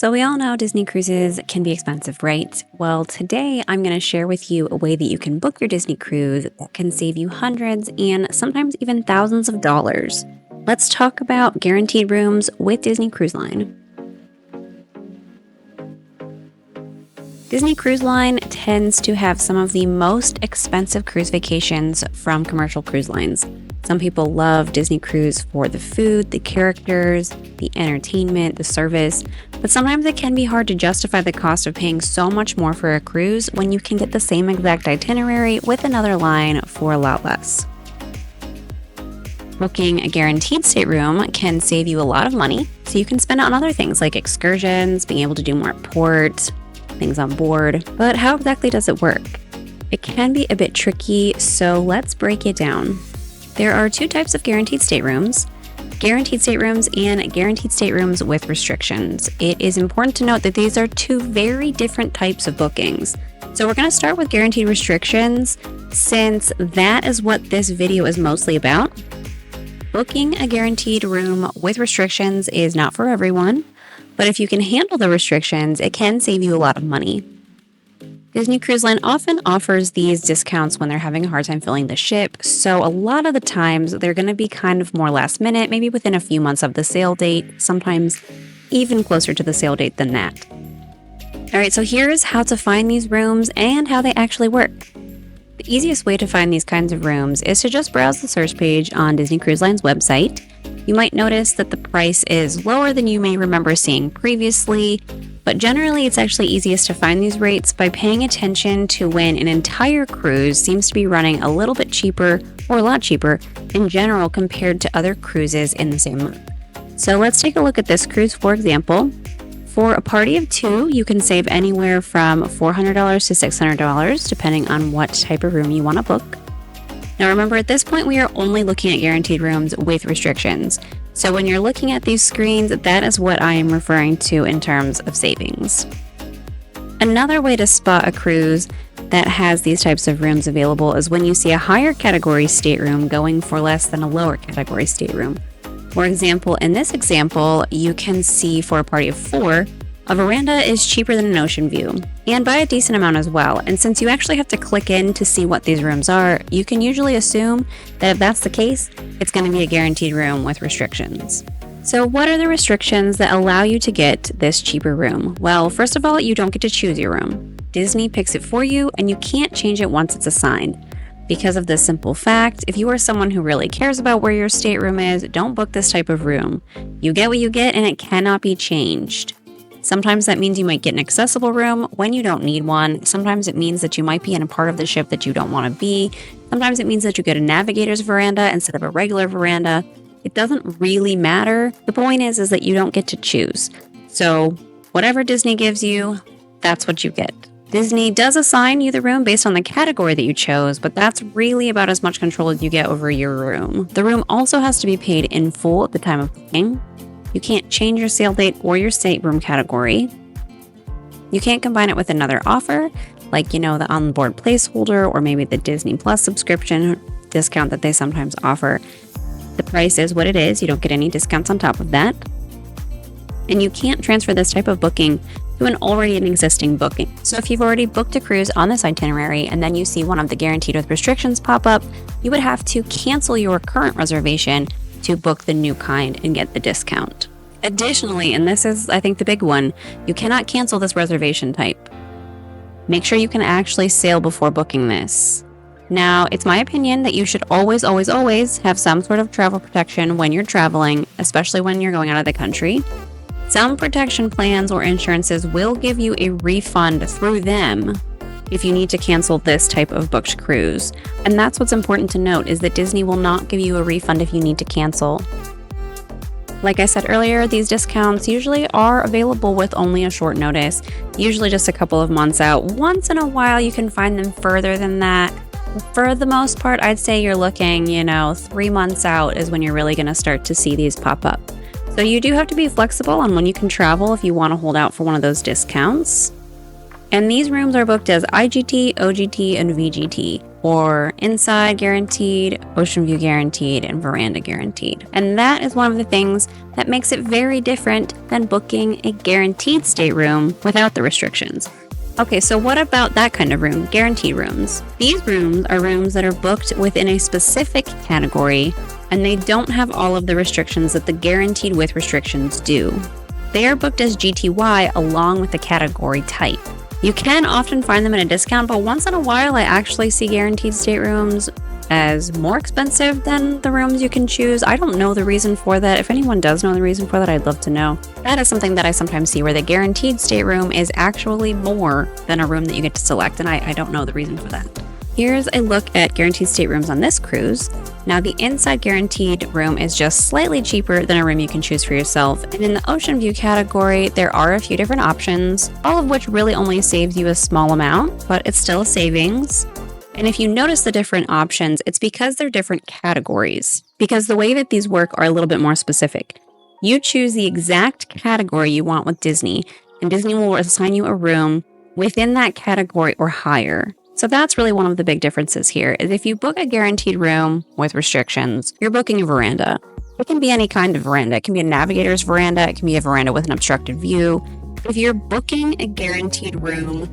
So we all know Disney cruises can be expensive, right? Well, today I'm going to share with you a way that you can book your Disney cruise that can save you hundreds and sometimes even thousands of dollars. Let's talk about guaranteed rooms with Disney Cruise Line. Disney Cruise Line tends to have some of the most expensive cruise vacations from commercial cruise lines. Some people love Disney Cruise for the food, the characters, the entertainment, the service, but sometimes it can be hard to justify the cost of paying so much more for a cruise when you can get the same exact itinerary with another line for a lot less. Booking a guaranteed stateroom can save you a lot of money, so you can spend it on other things like excursions, being able to do more at port, things on board. But how exactly does it work? It can be a bit tricky, so let's break it down. There are two types of guaranteed staterooms and guaranteed staterooms with restrictions. It is important to note that these are two very different types of bookings. So we're going to start with guaranteed restrictions since that is what this video is mostly about. Booking a guaranteed room with restrictions is not for everyone, but if you can handle the restrictions, it can save you a lot of money. Disney Cruise Line often offers these discounts when they're having a hard time filling the ship, so a lot of the times they're going to be kind of more last minute, maybe within a few months of the sail date, sometimes even closer to the sail date than that. Alright, so here's how to find these rooms and how they actually work. The easiest way to find these kinds of rooms is to just browse the search page on Disney Cruise Line's website. You might notice that the price is lower than you may remember seeing previously, but generally it's actually easiest to find these rates by paying attention to when an entire cruise seems to be running a little bit cheaper or a lot cheaper in general compared to other cruises in the same month. So let's take a look at this cruise, for example. For a party of two, you can save anywhere from $400 to $600 depending on what type of room you want to book. Now remember, at this point we are only looking at guaranteed rooms with restrictions. So when you're looking at these screens, that is what I am referring to in terms of savings. Another way to spot a cruise that has these types of rooms available is when you see a higher category stateroom going for less than a lower category stateroom. For example, in this example, you can see for a party of four, a veranda is cheaper than an ocean view, and by a decent amount as well. And since you actually have to click in to see what these rooms are, you can usually assume that if that's the case, it's going to be a guaranteed room with restrictions. So what are the restrictions that allow you to get this cheaper room? Well, first of all, you don't get to choose your room. Disney picks it for you, and you can't change it once it's assigned. Because of this simple fact, if you are someone who really cares about where your stateroom is, don't book this type of room. You get what you get, and it cannot be changed. Sometimes that means you might get an accessible room when you don't need one. Sometimes it means that you might be in a part of the ship that you don't want to be. Sometimes it means that you get a navigator's veranda instead of a regular veranda. It doesn't really matter. The point is that you don't get to choose. So whatever Disney gives you, that's what you get. Disney does assign you the room based on the category that you chose, but that's really about as much control as you get over your room. The room also has to be paid in full at the time of booking. You can't change your sail date or your stateroom category. You can't combine it with another offer, like, the onboard placeholder or maybe the Disney Plus subscription discount that they sometimes offer. The price is what it is. You don't get any discounts on top of that. And you can't transfer this type of booking to an already existing booking. So if you've already booked a cruise on this itinerary and then you see one of the guaranteed with restrictions pop up, you would have to cancel your current reservation to book the new kind and get the discount. Additionally, and this is, I think, the big one, you cannot cancel this reservation type. Make sure you can actually sail before booking this. Now, it's my opinion that you should always have some sort of travel protection when you're traveling, especially when you're going out of the country. Some protection plans or insurances will give you a refund through them if you need to cancel this type of booked cruise. And that's what's important to note, is that Disney will not give you a refund if you need to cancel. Like I said earlier, these discounts usually are available with only a short notice, usually just a couple of months out. Once in a while, you can find them further than that. For the most part, I'd say you're looking, 3 months out is when you're really going to start to see these pop up. So you do have to be flexible on when you can travel if you want to hold out for one of those discounts. And these rooms are booked as IGT, OGT, and VGT. or inside guaranteed, ocean view guaranteed, and veranda guaranteed. And that is one of the things that makes it very different than booking a guaranteed stateroom without the restrictions. Okay, so what about that kind of room, guaranteed rooms? These rooms are rooms that are booked within a specific category, and they don't have all of the restrictions that the guaranteed with restrictions do. They are booked as GTY along with the category type. You can often find them at a discount, but once in a while I actually see guaranteed staterooms as more expensive than the rooms you can choose. I don't know the reason for that. If anyone does know the reason for that, I'd love to know. That is something that I sometimes see where the guaranteed stateroom is actually more than a room that you get to select, and I don't know the reason for that. Here's a look at guaranteed staterooms on this cruise. Now, the inside guaranteed room is just slightly cheaper than a room you can choose for yourself. And in the ocean view category, there are a few different options, all of which really only saves you a small amount, but it's still a savings. And if you notice the different options, it's because they're different categories. Because the way that these work are a little bit more specific. You choose the exact category you want with Disney, and Disney will assign you a room within that category or higher. So that's really one of the big differences here, is if you book a guaranteed room with restrictions, you're booking a veranda. It can be any kind of veranda. It can be a navigator's veranda. It can be a veranda with an obstructed view. If you're booking a guaranteed room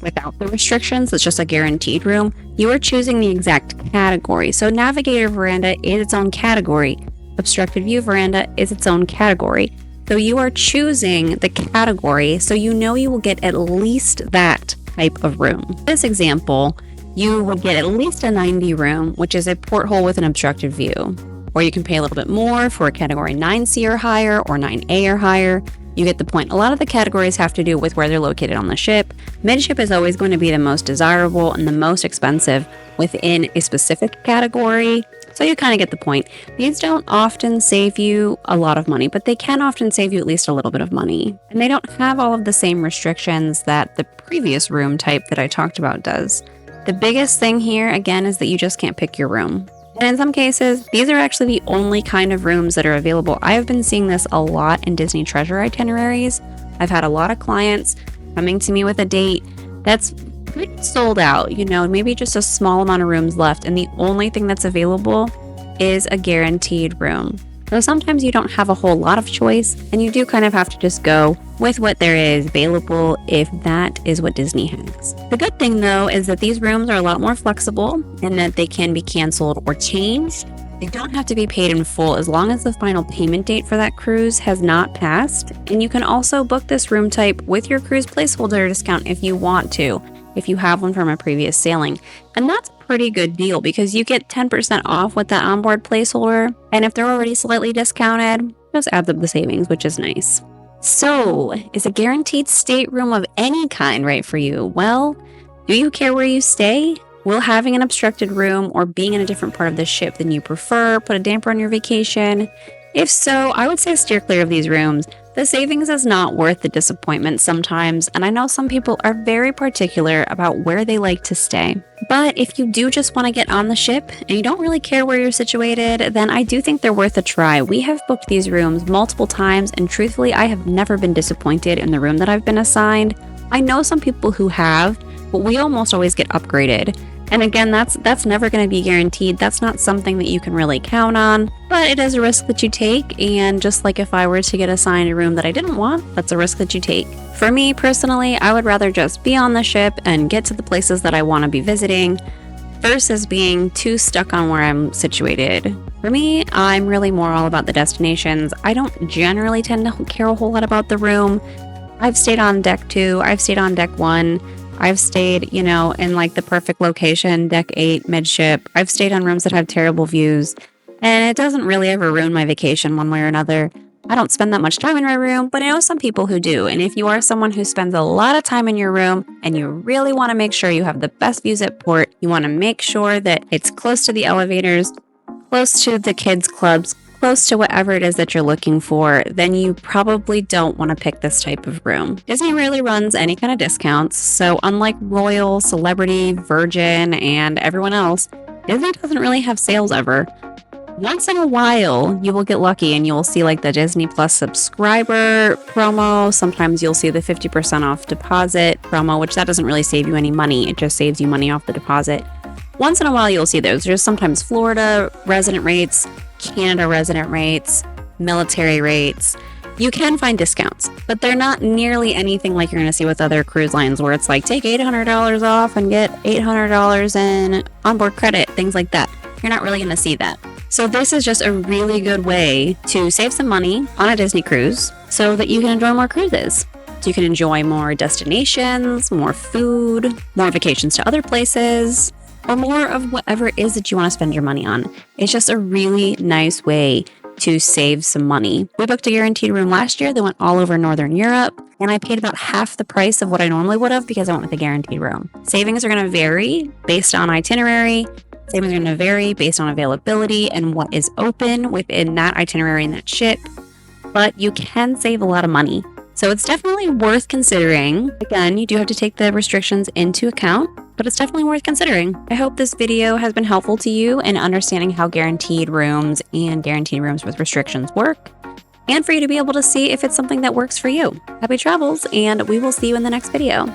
without the restrictions, it's just a guaranteed room, you are choosing the exact category. So navigator veranda is its own category. Obstructed view veranda is its own category. So you are choosing the category so you know you will get at least that type of room. In this example, you would get at least a 90 room, which is a porthole with an obstructed view. Or you can pay a little bit more for a category 9C or higher, or 9A or higher. You get the point. A lot of the categories have to do with where they're located on the ship. Midship is always going to be the most desirable and the most expensive within a specific category. So you kind of get the point. These don't often save you a lot of money, but they can often save you at least a little bit of money. And they don't have all of the same restrictions that the previous room type that I talked about does. The biggest thing here, again, is that you just can't pick your room. And in some cases, these are actually the only kind of rooms that are available. I have been seeing this a lot in Disney Treasure itineraries. I've had a lot of clients coming to me with a date that's pretty sold out, maybe just a small amount of rooms left, and the only thing that's available is a guaranteed room. So sometimes you don't have a whole lot of choice, and you do kind of have to just go with what there is available if that is what Disney has. The good thing, though, is that these rooms are a lot more flexible in that they can be canceled or changed. They don't have to be paid in full as long as the final payment date for that cruise has not passed. And you can also book this room type with your cruise placeholder discount if you want to, if you have one from a previous sailing. And that's a pretty good deal because you get 10% off with that onboard placeholder. And if they're already slightly discounted, it just adds up the savings, which is nice. So, is a guaranteed stateroom of any kind right for you? Well, do you care where you stay? Will having an obstructed room or being in a different part of the ship than you prefer put a damper on your vacation? If so, I would say steer clear of these rooms. The savings is not worth the disappointment sometimes, and I know some people are very particular about where they like to stay. But if you do just want to get on the ship and you don't really care where you're situated, then I do think they're worth a try. We have booked these rooms multiple times, and truthfully, I have never been disappointed in the room that I've been assigned. I know some people who have, but we almost always get upgraded. And again, that's never going to be guaranteed. That's not something that you can really count on, but it is a risk that you take. And just like if I were to get assigned a room that I didn't want, that's a risk that you take. For me personally, I would rather just be on the ship and get to the places that I want to be visiting versus being too stuck on where I'm situated. For me, I'm really more all about the destinations. I don't generally tend to care a whole lot about the room. I've stayed on deck 2, I've stayed on deck 1. I've stayed, in like the perfect location, deck 8, midship. I've stayed on rooms that have terrible views, and it doesn't really ever ruin my vacation one way or another. I don't spend that much time in my room, but I know some people who do. And if you are someone who spends a lot of time in your room and you really want to make sure you have the best views at port, you want to make sure that it's close to the elevators, close to the kids' clubs, close to whatever it is that you're looking for, then you probably don't want to pick this type of room. Disney rarely runs any kind of discounts, so unlike Royal, Celebrity, Virgin, and everyone else, Disney doesn't really have sales ever. Once in a while, you will get lucky and you will see like the Disney Plus subscriber promo. Sometimes you'll see the 50% off deposit promo, which that doesn't really save you any money. It just saves you money off the deposit. once in a while you'll see those. There's sometimes Florida resident rates, Canada resident rates, military rates. You can find discounts, but they're not nearly anything like you're going to see with other cruise lines where it's like take $800 off and get $800 in onboard credit, things like that. You're not really going to see that. So this is just a really good way to save some money on a Disney cruise so that you can enjoy more cruises. So you can enjoy more destinations, more food, more vacations to other places, or more of whatever it is that you want to spend your money on. It's just a really nice way to save some money. We booked a guaranteed room last year that went all over Northern Europe, and I paid about half the price of what I normally would have because I went with a guaranteed room. Savings are going to vary based on itinerary. Savings are going to vary based on availability and what is open within that itinerary and that ship, but you can save a lot of money. So it's definitely worth considering. Again, you do have to take the restrictions into account, but it's definitely worth considering. I hope this video has been helpful to you in understanding how guaranteed rooms and guaranteed rooms with restrictions work, and for you to be able to see if it's something that works for you. Happy travels, and we will see you in the next video.